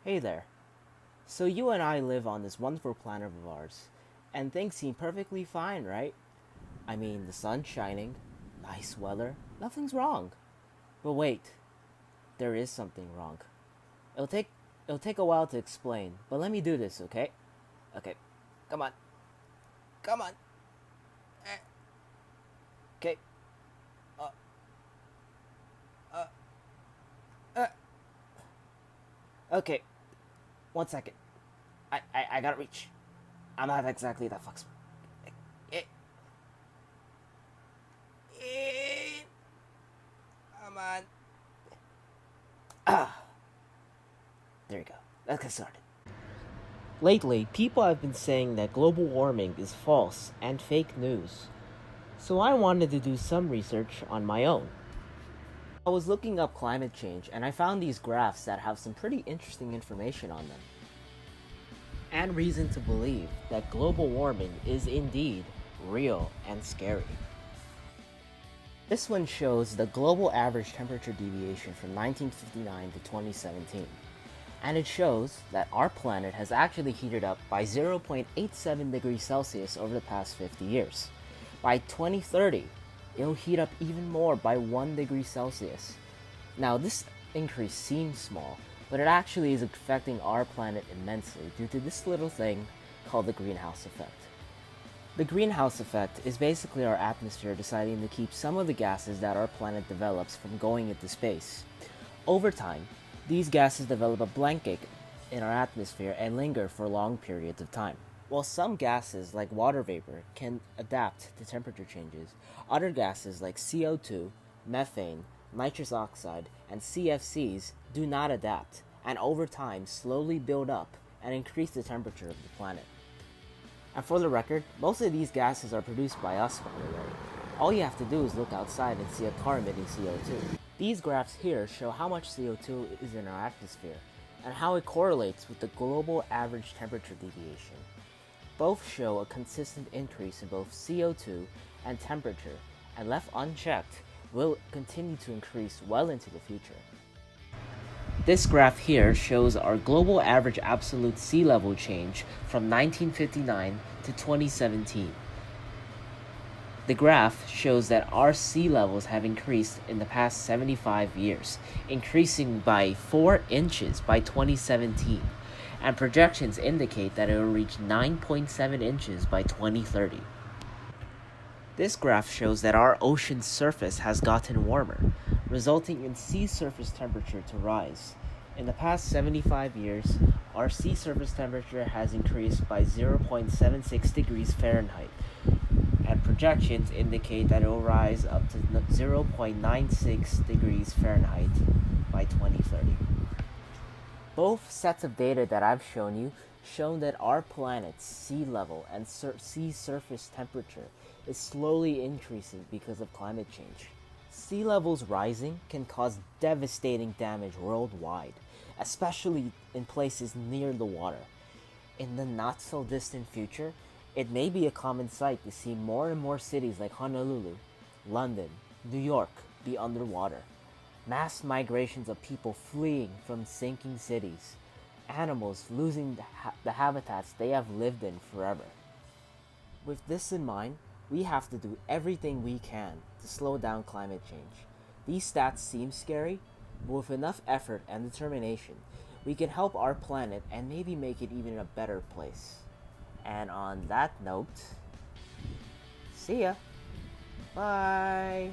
Hey there. So you and I live on this wonderful planet of ours, and things seem perfectly fine, right? I mean, the sun's shining, nice weather, nothing's wrong. But wait, there is something wrong. It'll take it'll take a while to explain, but let me do this, okay? Okay. Come on. Come on. Eh, Okay. Uh uh uh okay. 1 second. I gotta reach. I'm not exactly that flexible. Eh, eh, Come on. Ah, there you go. Let's get started. Lately, people have been saying that global warming is false and fake news. So I wanted to do some research on my own. I was looking up climate change and I found these graphs that have some pretty interesting information on them. And reason to believe that global warming is indeed real and scary. This one shows the global average temperature deviation from 1959 to 2017. And it shows that our planet has actually heated up by 0.87 degrees Celsius over the past 50 years. By 2030, it'll heat up even more by 1 degree Celsius. Now, this increase seems small, but it actually is affecting our planet immensely due to this little thing called the greenhouse effect. The greenhouse effect is basically our atmosphere deciding to keep some of the gases that our planet develops from going into space. Over time, these gases develop a blanket in our atmosphere and linger for long periods of time. While some gases, like water vapor, can adapt to temperature changes, other gases like CO2, methane, nitrous oxide, and CFCs do not adapt, and over time slowly build up and increase the temperature of the planet. And for the record, most of these gases are produced by us, by the way. All you have to do is look outside and see a car emitting CO2. These graphs here show how much CO2 is in our atmosphere, and how it correlates with the global average temperature deviation. Both show a consistent increase in both CO2 and temperature, and left unchecked, will continue to increase well into the future. This graph here shows our global average absolute sea level change from 1959 to 2017. The graph shows that our sea levels have increased in the past 75 years, increasing by 4 inches by 2017, and projections indicate that it will reach 9.7 inches by 2030. This graph shows that our ocean surface has gotten warmer, resulting in sea surface temperature to rise. In the past 75 years, our sea surface temperature has increased by 0.76 degrees Fahrenheit, and projections indicate that it will rise up to 0.96 degrees Fahrenheit by 2030. Both sets of data that I've shown you show that our planet's sea level and sea surface temperature is slowly increasing because of climate change. Sea levels rising can cause devastating damage worldwide, especially in places near the water. In the not so distant future, it may be a common sight to see more and more cities like Honolulu, London, New York be underwater. Mass migrations of people fleeing from sinking cities, animals losing the habitats they have lived in forever. With this in mind, we have to do everything we can to slow down climate change. These stats seem scary, but with enough effort and determination, we can help our planet and maybe make it even a better place. And on that note, see ya. Bye.